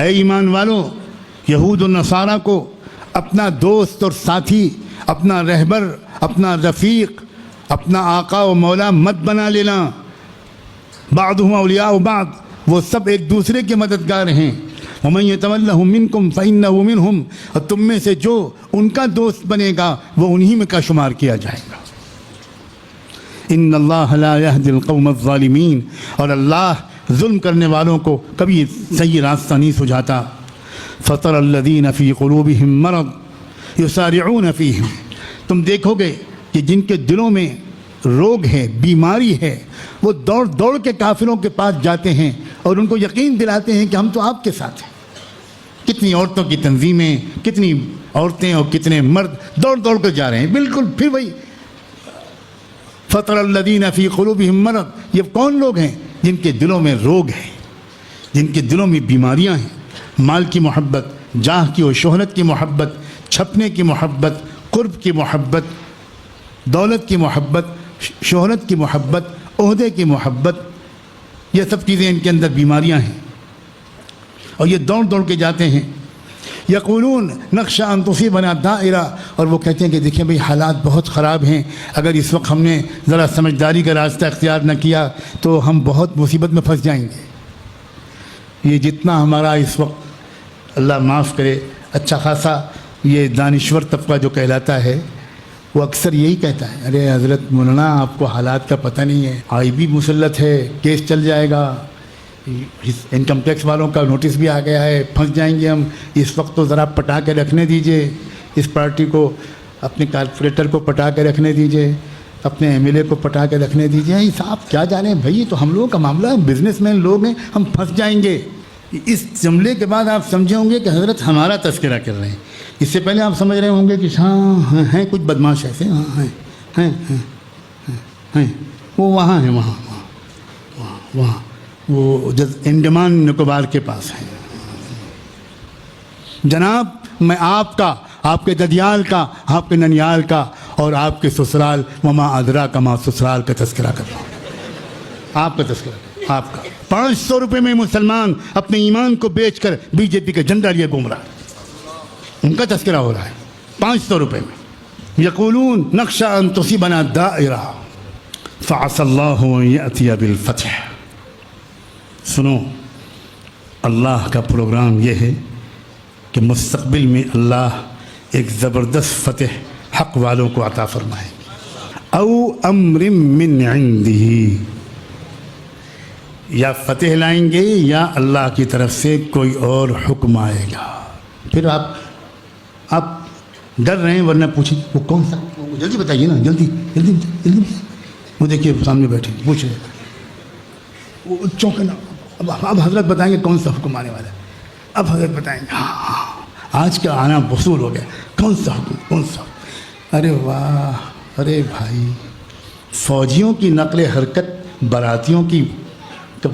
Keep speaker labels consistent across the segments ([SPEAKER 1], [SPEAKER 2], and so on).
[SPEAKER 1] اے ایمان والوں، یہود و نصارہ کو اپنا دوست اور ساتھی، اپنا رہبر، اپنا رفیق، اپنا آقا و مولا مت بنا لینا۔ بعضهم اولیاء بعض، وہ سب ایک دوسرے کے مددگار ہیں۔ ومن یتولہم منکم فإنہ منہم، اور تم میں سے جو ان کا دوست بنے گا وہ انہی میں کا شمار کیا جائے گا۔ ان اللہ لا یہدی القوم الظالمین، اور اللہ ظلم کرنے والوں کو کبھی صحیح راستہ نہیں سجھاتا۔ فطر الذین فی قلوبہم مرض یسارعون فیہم، تم دیکھو گے کہ جن کے دلوں میں روگ ہے، بیماری ہے، وہ دوڑ دوڑ کے کافروں کے پاس جاتے ہیں اور ان کو یقین دلاتے ہیں کہ ہم تو آپ کے ساتھ ہیں۔ کتنی عورتوں کی تنظیمیں، کتنی عورتیں اور کتنے مرد دوڑ دوڑ کر جا رہے ہیں، بالکل پھر وہی فطر الذین فی قلوبہم مرض۔ یہ کون لوگ ہیں؟ جن کے دلوں میں روگ ہے، جن کے دلوں میں بیماریاں ہیں، مال کی محبت، جاہ کی و شہرت کی محبت، چھپنے کی محبت، قرب کی محبت، دولت کی محبت، شہرت کی محبت، عہدے کی محبت، یہ سب چیزیں ان کے اندر بیماریاں ہیں، اور یہ دوڑ دوڑ کے جاتے ہیں۔ یقولون نخشى ان تصیبنا دائرہ، اور وہ کہتے ہیں کہ دیکھیں بھئی حالات بہت خراب ہیں، اگر اس وقت ہم نے ذرا سمجھداری کا راستہ اختیار نہ کیا تو ہم بہت مصیبت میں پھنس جائیں گے۔ یہ جتنا ہمارا اس وقت، اللہ معاف کرے، اچھا خاصا یہ دانشور طبقہ جو کہلاتا ہے، وہ اکثر یہی کہتا ہے، ارے حضرت مولانا آپ کو حالات کا پتہ نہیں ہے، آئی بھی مسلط ہے، کیس چل جائے گا، انکم ٹیکس والوں کا نوٹس بھی آ گیا ہے، پھنس جائیں گے ہم، اس وقت تو ذرا پٹا کے رکھنے دیجئے، اس پارٹی کو، اپنے کارپوریٹر کو پٹا کے رکھنے دیجئے، اپنے ایم ایل اے کو پٹا کے رکھنے دیجئے۔ صاحب کیا جانیں بھائی، یہ تو ہم لوگوں کا معاملہ ہے، بزنس مین لوگ ہیں، ہم پھنس جائیں گے۔ اس جملے کے بعد آپ سمجھے ہوں گے کہ حضرت ہمارا تذکرہ کر رہے ہیں۔ اس سے پہلے آپ سمجھ رہے ہوں گے کہ ہاں ہیں کچھ بدماش ایسے، ہاں ہیں وہ وہاں ہیں، وہاں وہ انڈمان نکوبار کے پاس ہیں۔ جناب میں آپ کا، آپ کے ددیال کا، آپ کے ننیال کا اور آپ کے سسرال وما ادراک ما سسرال کا تذکرہ کر رہا ہوں۔ آپ کا تذکرہ، آپ کا 500 روپے میں مسلمان اپنے ایمان کو بیچ کر بی جے پی کا جھنڈا لیے گھوم رہا ہے، ان کا تذکرہ ہو رہا ہے 500 روپے میں۔ یقولون نخشى ان تصیبنا دائرہ فعسى اللہ ان یأتی بالفتح۔ سنو، اللہ کا پروگرام یہ ہے کہ مستقبل میں اللہ ایک زبردست فتح حق والوں کو عطا فرمائے، او امر من عنده، یا فتح لائیں گے یا اللہ کی طرف سے کوئی اور حکم آئے گا۔ پھر آپ ڈر رہے ہیں، ورنہ پوچھیں وہ کون سا، جلدی بتائیے نا، جلدی جلدی جلدی، وہ دیکھیے سامنے بیٹھے پوچھ رہے، وہ چونکنا، اب حضرت بتائیں گے کون سا حکم آنے والا ہے، اب حضرت بتائیں گے ہاں آج کا آنا وصول ہو گیا، کون سا حکم، کون سا حکم؟ ارے واہ، ارے بھائی، فوجیوں کی نقل حرکت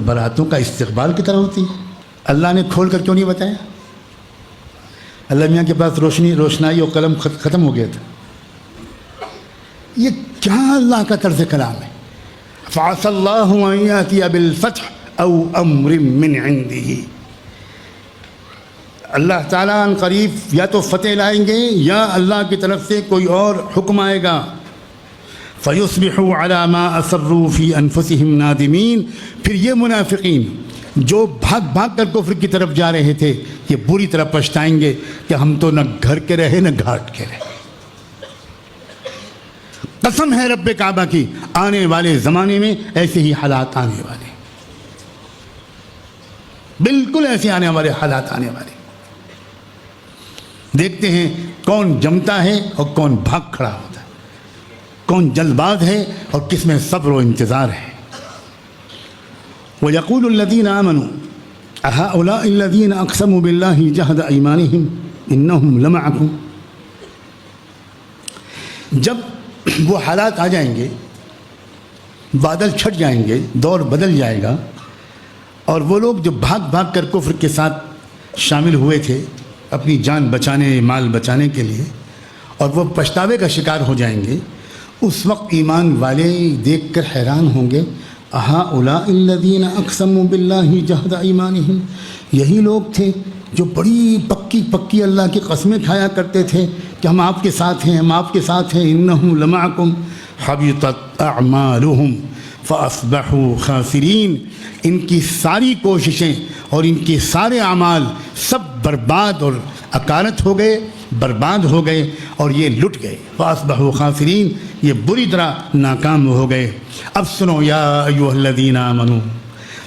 [SPEAKER 1] براتوں کا استقبال کی طرح ہوتی ہے۔ اللہ نے کھول کر کیوں نہیں بتایا؟ اللہ میاں کے پاس روشنائی اور قلم ختم ہو گیا تھا۔ یہ کیا اللہ کا طرز کلام ہے؟ فعسى اللہ ان یأتی بالفتح او امر من عنده، اللہ تعالیٰ ان قریب یا تو فتح لائیں گے یا اللہ کی طرف سے کوئی اور حکم آئے گا۔ فَيُصْبِحُوا عَلَى مَا أَسَرُّوا فِي أَنفُسِهِمْ نَادِمِينَ، پھر یہ منافقین جو بھاگ بھاگ کر کفر کی طرف جا رہے تھے، یہ بری طرح پچھتائیں گے کہ ہم تو نہ گھر کے رہے نہ گھاٹ کے رہے۔ قسم ہے رب کعبہ کی، آنے والے زمانے میں ایسے ہی حالات آنے والے، بالکل ایسے آنے والے حالات آنے والے۔ دیکھتے ہیں کون جمتا ہے اور کون بھاگ کھڑا ہوتا ہے، کون جلد باز ہے اور کس میں صبر و انتظار ہے۔ وَيَقُولُ الَّذِينَ آمَنُوا أَهَؤُلَاءِ الَّذِينَ أَقْسَمُوا بِاللَّهِ جَهْدَ أَيْمَانِهِمْ إِنَّهُمْ لَمَعَكُمْ، جب وہ حالات آ جائیں گے، بادل چھٹ جائیں گے، دور بدل جائے گا، اور وہ لوگ جو بھاگ بھاگ کر کفر کے ساتھ شامل ہوئے تھے اپنی جان بچانے، مال بچانے کے لیے، اور وہ پچھتاوے کا شکار ہو جائیں گے، اس وقت ایمان والے دیکھ کر حیران ہوں گے، أَهَؤُلَاءِ الَّذِينَ أَقْسَمُوا بِاللَّهِ جَهْدَ أَيْمَانِهِمْ، یہی لوگ تھے جو بڑی پکی پکی اللہ کی قسمیں کھایا کرتے تھے کہ ہم آپ کے ساتھ ہیں، ہم آپ کے ساتھ ہیں، انہم لمعکم حبطت اعمالہم فاصبحوا خاسرین، ان کی ساری کوششیں اور ان کے سارے اعمال سب برباد اور اکارت ہو گئے، برباد ہو گئے اور یہ لٹ گئے، فاصبحوا خاسرین، یہ بری طرح ناکام ہو گئے۔ اب سنو یا ایھا الذین آمنوا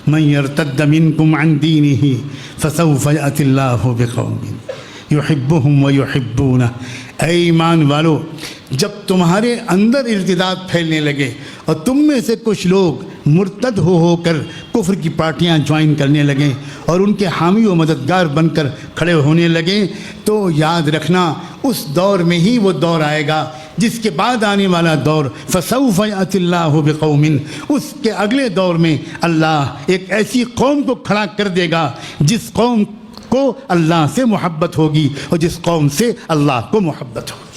[SPEAKER 1] من یرتد منکم عن دینہ فسوف یأتی اللہ بقوم یحبہم ویحبونہ۔ اے ایمان والو، جب تمہارے اندر ارتداد پھیلنے لگے اور تم میں سے کچھ لوگ مرتد ہو کر کفر کی پارٹیاں جوائن کرنے لگیں اور ان کے حامی و مددگار بن کر کھڑے ہونے لگیں، تو یاد رکھنا اس دور میں ہی وہ دور آئے گا جس کے بعد آنے والا دور فسوف یأتی اللہ بقوم، اس کے اگلے دور میں اللہ ایک ایسی قوم کو کھڑا کر دے گا جس قوم کو اللہ سے محبت ہوگی اور جس قوم سے اللہ کو محبت ہوگی۔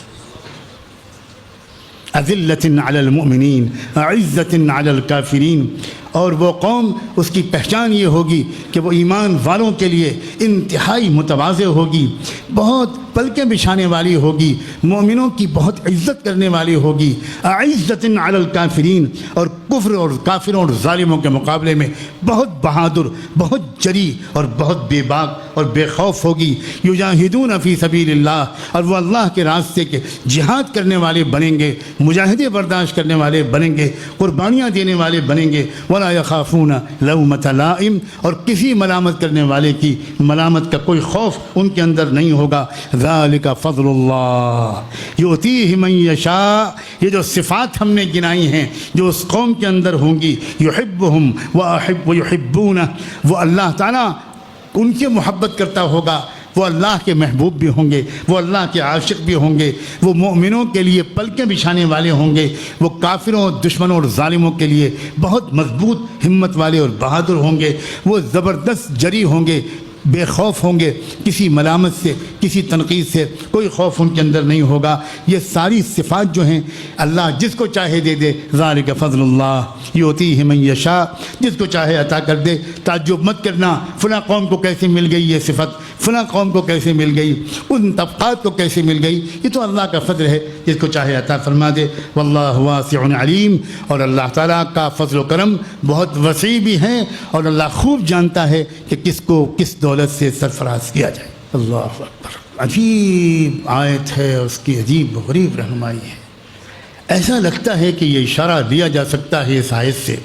[SPEAKER 1] اذلۃ علی المؤمنین اعزۃ علی الکافرین، اور وہ قوم اس کی پہچان یہ ہوگی کہ وہ ایمان والوں کے لیے انتہائی متواضع ہوگی، بہت پلکیں بچھانے والی ہوگی، مومنوں کی بہت عزت کرنے والی ہوگی، اعزۃ علی الکافرین، اور کفر اور کافروں اور ظالموں کے مقابلے میں بہت بہادر، بہت جری اور بہت بے باک اور بے خوف ہوگی۔ یجاہدون فی سبیل اللہ، اور وہ اللہ کے راستے کے جہاد کرنے والے بنیں گے، مجاہدے برداشت کرنے والے بنیں گے، قربانیاں دینے والے بنیں گے، ولا یخافون لومۃ لائم، اور کسی ملامت کرنے والے کی ملامت کا کوئی خوف ان کے اندر نہیں ہوگا۔ ذالک فضل اللہ یؤتیہ من یشاء، یہ جو صفات ہم نے گنائی ہیں جو اس قوم کے اندر ہوں گی، یحبہم ویحبونہ، وہ اللہ تعالیٰ ان سے محبت کرتا ہوگا، وہ اللہ کے محبوب بھی ہوں گے، وہ اللہ کے عاشق بھی ہوں گے، وہ مومنوں کے لیے پلکیں بچھانے والے ہوں گے، وہ کافروں، دشمنوں اور ظالموں کے لیے بہت مضبوط ہمت والے اور بہادر ہوں گے، وہ زبردست جری ہوں گے، بے خوف ہوں گے، کسی ملامت سے، کسی تنقید سے کوئی خوف ان کے اندر نہیں ہوگا۔ یہ ساری صفات جو ہیں اللہ جس کو چاہے دے دے، ذالک فضل اللہ یؤتیہ من یشاء، جس کو چاہے عطا کر دے۔ تعجب مت کرنا فلاں قوم کو کیسے مل گئی یہ صفت، فلاں قوم کو کیسے مل گئی، ان طبقات کو کیسے مل گئی، یہ تو اللہ کا فضل ہے، جس کو چاہے عطا فرما دے۔ واللہ واسع علیم، اور اللہ تعالیٰ کا فضل و کرم بہت وسیع بھی ہے، اور اللہ خوب جانتا ہے کہ کس کو کس دولت سے سرفراز کیا جائے۔ اللہ اکبر، عجیب آیت ہے، اس کی عجیب و غریب رہنمائی ہے۔ ایسا لگتا ہے کہ یہ اشارہ دیا جا سکتا ہے اس آیت سے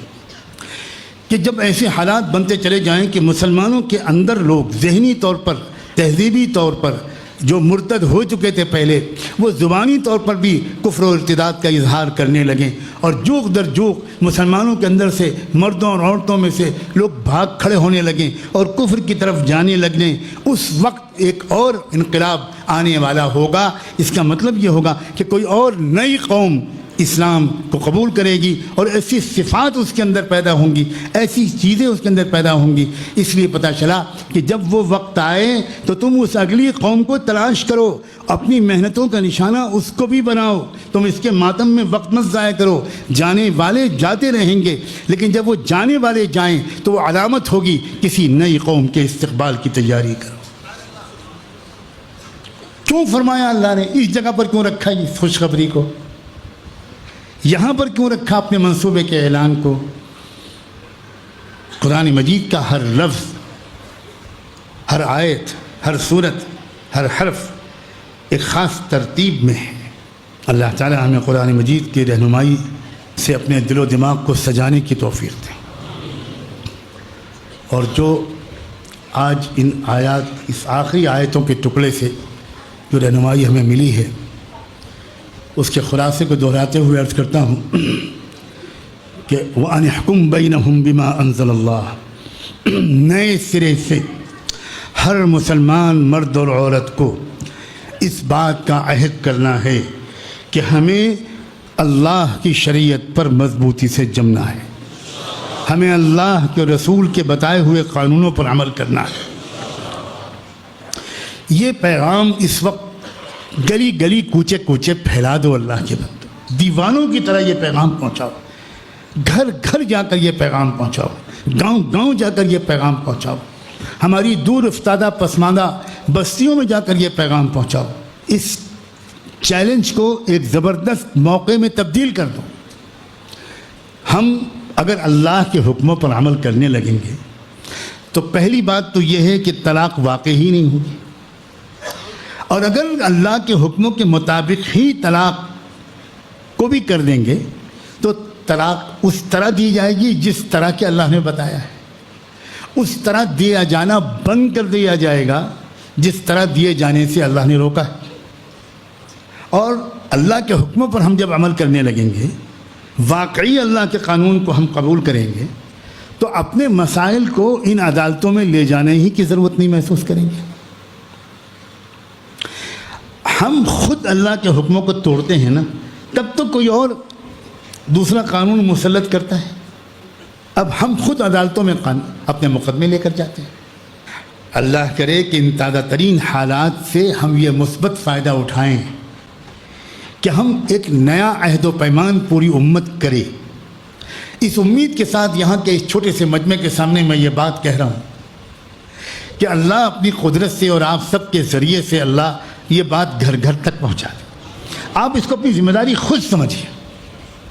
[SPEAKER 1] کہ جب ایسے حالات بنتے چلے جائیں کہ مسلمانوں کے اندر لوگ ذہنی طور پر، تہذیبی طور پر جو مرتد ہو چکے تھے پہلے، وہ زبانی طور پر بھی کفر و ارتداد کا اظہار کرنے لگیں، اور جوق در جوق مسلمانوں کے اندر سے، مردوں اور عورتوں میں سے لوگ بھاگ کھڑے ہونے لگیں اور کفر کی طرف جانے لگیں، اس وقت ایک اور انقلاب آنے والا ہوگا۔ اس کا مطلب یہ ہوگا کہ کوئی اور نئی قوم اسلام کو قبول کرے گی، اور ایسی صفات اس کے اندر پیدا ہوں گی، ایسی چیزیں اس کے اندر پیدا ہوں گی۔ اس لیے پتہ چلا کہ جب وہ وقت آئے تو تم اس اگلی قوم کو تلاش کرو، اپنی محنتوں کا نشانہ اس کو بھی بناؤ، تم اس کے ماتم میں وقت مت ضائع کرو۔ جانے والے جاتے رہیں گے، لیکن جب وہ جانے والے جائیں تو وہ علامت ہوگی کسی نئی قوم کے استقبال کی تیاری کرو۔ کیوں فرمایا اللہ نے؟ اس جگہ پر کیوں رکھا اس خوشخبری کو؟ یہاں پر کیوں رکھا اپنے منصوبے کے اعلان کو؟ قرآن مجید کا ہر لفظ، ہر آیت، ہر صورت، ہر حرف ایک خاص ترتیب میں ہے۔ اللہ تعالیٰ ہمیں قرآن مجید کی رہنمائی سے اپنے دل و دماغ کو سجانے کی توفیق دے، اور جو آج ان آیات، اس آخری آیتوں کے ٹکڑے سے جو رہنمائی ہمیں ملی ہے، اس کے خلاصے کو دہراتے ہوئے عرض کرتا ہوں کہ وَأَنِ احْكُمْ بَيْنَهُمْ بِمَا أَنزَلَ اللَّهُ، نئے سرے سے ہر مسلمان مرد اور عورت کو اس بات کا عہد کرنا ہے کہ ہمیں اللہ کی شریعت پر مضبوطی سے جمنا ہے، ہمیں اللہ کے رسول کے بتائے ہوئے قانونوں پر عمل کرنا ہے۔ یہ پیغام اس وقت گلی گلی کوچے کوچے پھیلا دو، اللہ کے بندو، دیوانوں کی طرح یہ پیغام پہنچاؤ، گھر گھر جا کر یہ پیغام پہنچاؤ، گاؤں گاؤں جا کر یہ پیغام پہنچاؤ۔ ہماری دور افتادہ پسماندہ بستیوں میں جا کر یہ پیغام پہنچاؤ. اس چیلنج کو ایک زبردست موقع میں تبدیل کر دو. ہم اگر اللہ کے حکموں پر عمل کرنے لگیں گے تو پہلی بات تو یہ ہے کہ طلاق واقع ہی نہیں ہوگی، اور اگر اللہ کے حکموں کے مطابق ہی طلاق کو بھی کر دیں گے تو طلاق اس طرح دی جائے گی جس طرح کہ اللہ نے بتایا ہے. اس طرح دیا جانا بند کر دیا جائے گا جس طرح دیے جانے سے اللہ نے روکا ہے. اور اللہ کے حکموں پر ہم جب عمل کرنے لگیں گے، واقعی اللہ کے قانون کو ہم قبول کریں گے، تو اپنے مسائل کو ان عدالتوں میں لے جانے ہی کی ضرورت نہیں محسوس کریں گے. ہم خود اللہ کے حکموں کو توڑتے ہیں نا، تب تو کوئی اور دوسرا قانون مسلط کرتا ہے. اب ہم خود عدالتوں میں اپنے مقدمے لے کر جاتے ہیں. اللہ کرے کہ ان تازہ ترین حالات سے ہم یہ مثبت فائدہ اٹھائیں کہ ہم ایک نیا عہد و پیمان پوری امت کرے. اس امید کے ساتھ یہاں کے اس چھوٹے سے مجمع کے سامنے میں یہ بات کہہ رہا ہوں کہ اللہ اپنی قدرت سے اور آپ سب کے ذریعے سے اللہ یہ بات گھر گھر تک پہنچا دے. آپ اس کو اپنی ذمہ داری خود سمجھیے.